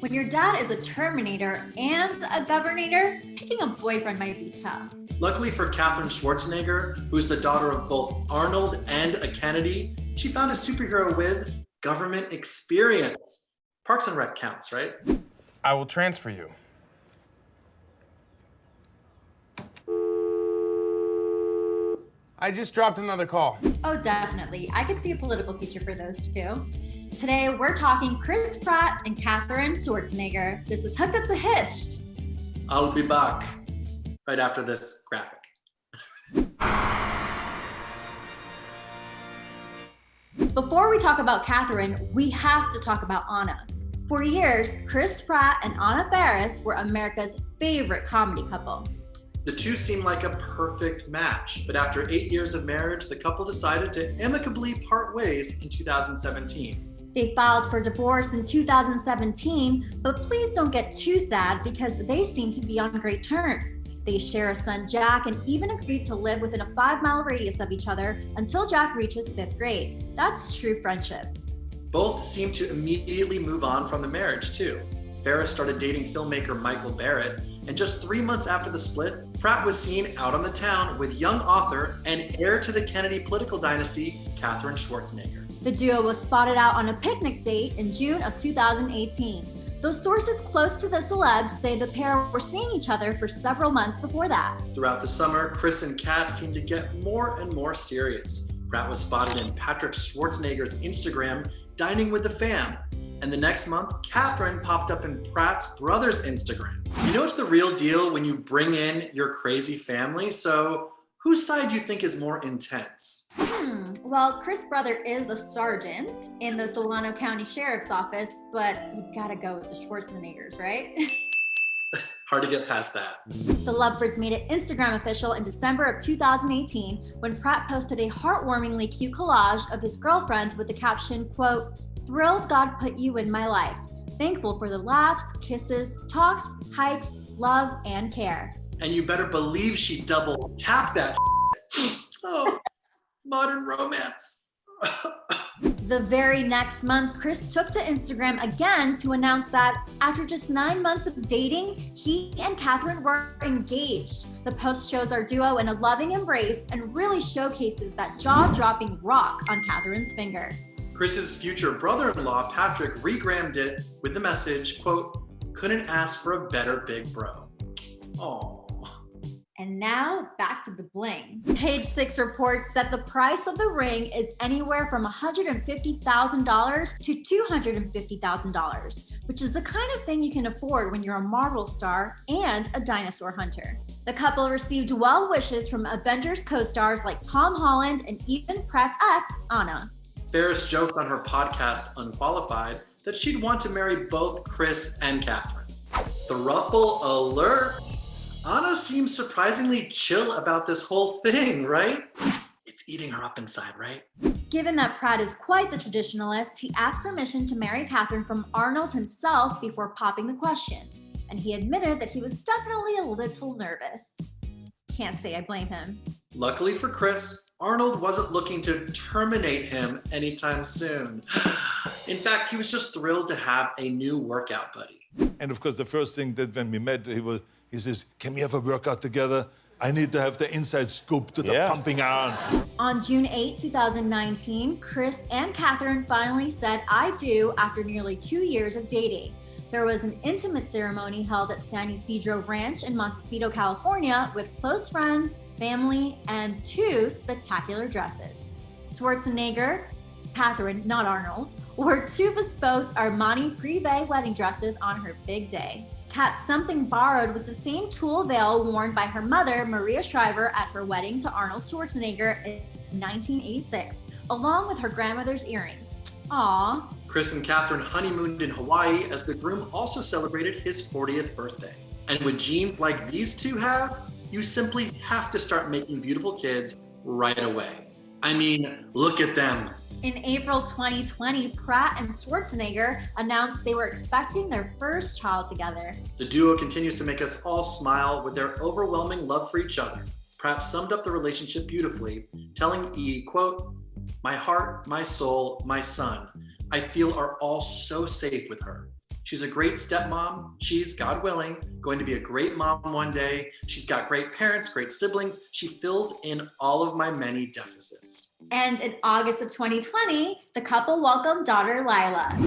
When your dad is a Terminator and a Governator, picking a boyfriend might be tough. Luckily for Katherine Schwarzenegger, who's the daughter of both Arnold and a Kennedy, she found a superhero with government experience. Parks and Rec counts, right? I will transfer you. I just dropped another call. Oh, definitely. I could see a political future for those two. Today, we're talking Chris Pratt and Katherine Schwarzenegger. This is Hooked Up to Hitched. I'll be back right after this graphic. Before we talk about Katherine, we have to talk about Anna. For years, Chris Pratt and Anna Faris were America's favorite comedy couple. The two seemed like a perfect match, but after 8 years of marriage, the couple decided to amicably part ways in 2017. They filed for divorce in 2017, but please don't get too sad because they seem to be on great terms. They share a son, Jack, and even agreed to live within a 5-mile radius of each other until Jack reaches 5th grade. That's true friendship. Both seemed to immediately move on from the marriage, too. Faris started dating filmmaker Michael Barrett, and just 3 months after the split, Pratt was seen out on the town with young author and heir to the Kennedy political dynasty, Katherine Schwarzenegger. The duo was spotted out on a picnic date in June of 2018. Though sources close to the celebs say the pair were seeing each other for several months before that. Throughout the summer, Chris and Kat seemed to get more and more serious. Pratt was spotted in Patrick Schwarzenegger's Instagram dining with the fam. And the next month, Katherine popped up in Pratt's brother's Instagram. You know it's the real deal when you bring in your crazy family, so whose side do you think is more intense? Well, Chris' brother is a sergeant in the Solano County Sheriff's Office, but you gotta go with the Schwarzeneggers, right? Hard to get past that. The Lovebirds made it Instagram official in December of 2018 when Pratt posted a heartwarmingly cute collage of his girlfriends with the caption, quote, "Thrilled God put you in my life. Thankful for the laughs, kisses, talks, hikes, love, and care." And you better believe she double tapped that Oh, modern romance. The very next month, Chris took to Instagram again to announce that after just 9 months of dating, he and Katherine were engaged. The post shows our duo in a loving embrace and really showcases that jaw-dropping rock on Katherine's finger. Chris's future brother-in-law, Patrick, regrammed it with the message, quote, "Couldn't ask for a better big bro." Aww. And now back to the bling. Page 6 reports that the price of the ring is anywhere from $150,000 to $250,000, which is the kind of thing you can afford when you're a Marvel star and a dinosaur hunter. The couple received well wishes from Avengers co-stars like Tom Holland and even Pratt's ex, Anna. Faris joked on her podcast, Unqualified, that she'd want to marry both Chris and Katherine. Throuple alert! Anna seems surprisingly chill about this whole thing, right? It's eating her up inside, right? Given that Pratt is quite the traditionalist, he asked permission to marry Katherine from Arnold himself before popping the question. And he admitted that he was definitely a little nervous. Can't say I blame him. Luckily for Chris, Arnold wasn't looking to terminate him anytime soon. In fact, he was just thrilled to have a new workout buddy. And of course, the first thing that when we met, he says, "Can we have a workout together? I need to have the inside scoop to the pumping iron." On June 8, 2019, Chris and Katherine finally said "I do" after nearly 2 years of dating. There was an intimate ceremony held at San Ysidro Ranch in Montecito, California, with close friends, family, and 2 spectacular dresses. Schwarzenegger, Katherine, not Arnold, wore 2 bespoke Armani Privé wedding dresses on her big day. Kat's Something Borrowed was the same tulle veil worn by her mother, Maria Shriver, at her wedding to Arnold Schwarzenegger in 1986, along with her grandmother's earrings. Aww. Chris and Katherine honeymooned in Hawaii as the groom also celebrated his 40th birthday. And with genes like these two have, you simply have to start making beautiful kids right away. I mean, look at them. In April 2020, Pratt and Schwarzenegger announced they were expecting their first child together. The duo continues to make us all smile with their overwhelming love for each other. Pratt summed up the relationship beautifully, telling E, quote, "My heart, my soul, my son, I feel are all so safe with her. She's a great stepmom. She's, God willing, going to be a great mom one day. She's got great parents, great siblings. She fills in all of my many deficits. And in August of 2020, the couple welcomed daughter Lila.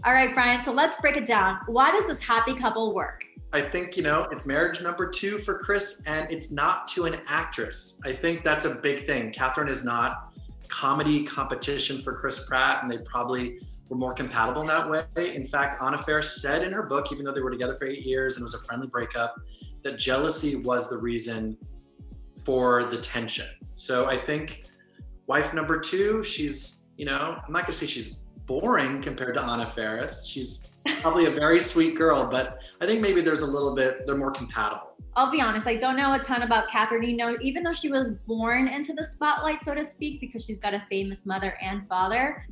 All right, Brian, so let's break it down. Why does this happy couple work? I think, it's marriage number 2 for Chris, and it's not to an actress. I think that's a big thing. Katherine is not comedy competition for Chris Pratt, and they probably were more compatible in that way. In fact, Anna Faris said in her book, even though they were together for 8 years and it was a friendly breakup, that jealousy was the reason for the tension. So I think wife number 2, she's, I'm not gonna say she's boring compared to Anna Faris. She's probably a very sweet girl, but I think maybe there's a little bit, they're more compatible. I'll be honest, I don't know a ton about Katherine. Even though she was born into the spotlight, so to speak, because she's got a famous mother and father,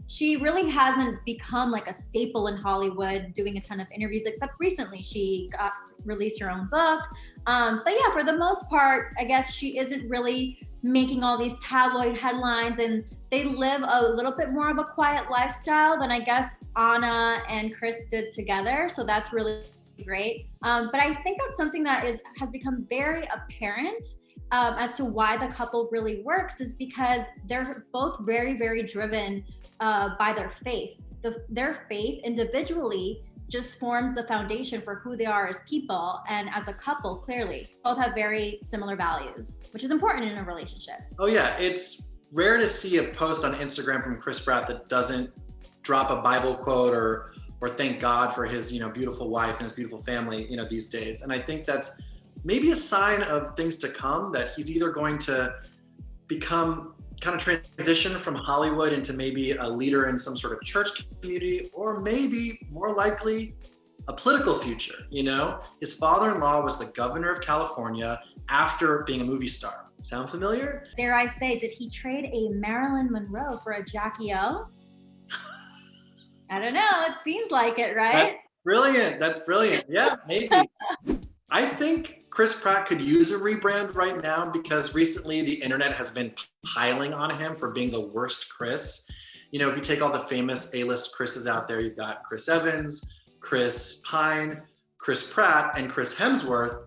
she really hasn't become like a staple in Hollywood doing a ton of interviews, except recently she released her own book. But yeah, for the most part, I guess she isn't really making all these tabloid headlines, and they live a little bit more of a quiet lifestyle than I guess Anna and Chris did together. So that's really great. But I think that's something that has become very apparent as to why the couple really works, is because they're both very, very driven by their faith. Their faith individually just forms the foundation for who they are as people, and as a couple, clearly both have very similar values, which is important in a relationship. Oh yeah, it's rare to see a post on Instagram from Chris Pratt that doesn't drop a Bible quote or thank God for his beautiful wife and his beautiful family these days. And I think that's maybe a sign of things to come, that he's either going to become kind of transition from Hollywood into maybe a leader in some sort of church community, or maybe more likely a political future. His father-in-law was the governor of California after being a movie star. Sound familiar? Dare I say, did he trade a Marilyn Monroe for a Jackie O? I don't know. It seems like it, right? That's brilliant. Yeah, maybe. I think Chris Pratt could use a rebrand right now, because recently the internet has been piling on him for being the worst Chris. If you take all the famous A-list Chris's out there, you've got Chris Evans, Chris Pine, Chris Pratt, and Chris Hemsworth.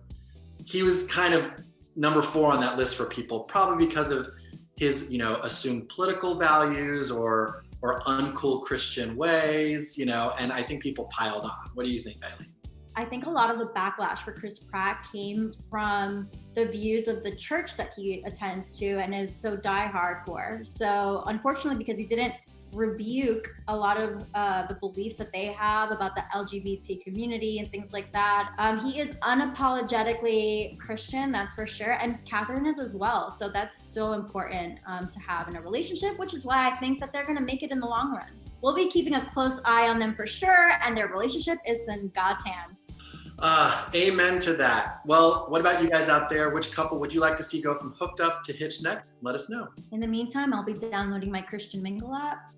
He was kind of number 4 on that list for people, probably because of his, assumed political values or uncool Christian ways, and I think people piled on. What do you think, Eileen? I think a lot of the backlash for Chris Pratt came from the views of the church that he attends to and is so diehard for. So unfortunately, because he didn't rebuke a lot of the beliefs that they have about the LGBT community and things like that, he is unapologetically Christian, that's for sure. And Katherine is as well. So that's so important to have in a relationship, which is why I think that they're going to make it in the long run. We'll be keeping a close eye on them for sure, and their relationship is in God's hands. Amen to that. Well, what about you guys out there? Which couple would you like to see go from hooked up to hitched next? Let us know. In the meantime, I'll be downloading my Christian Mingle app.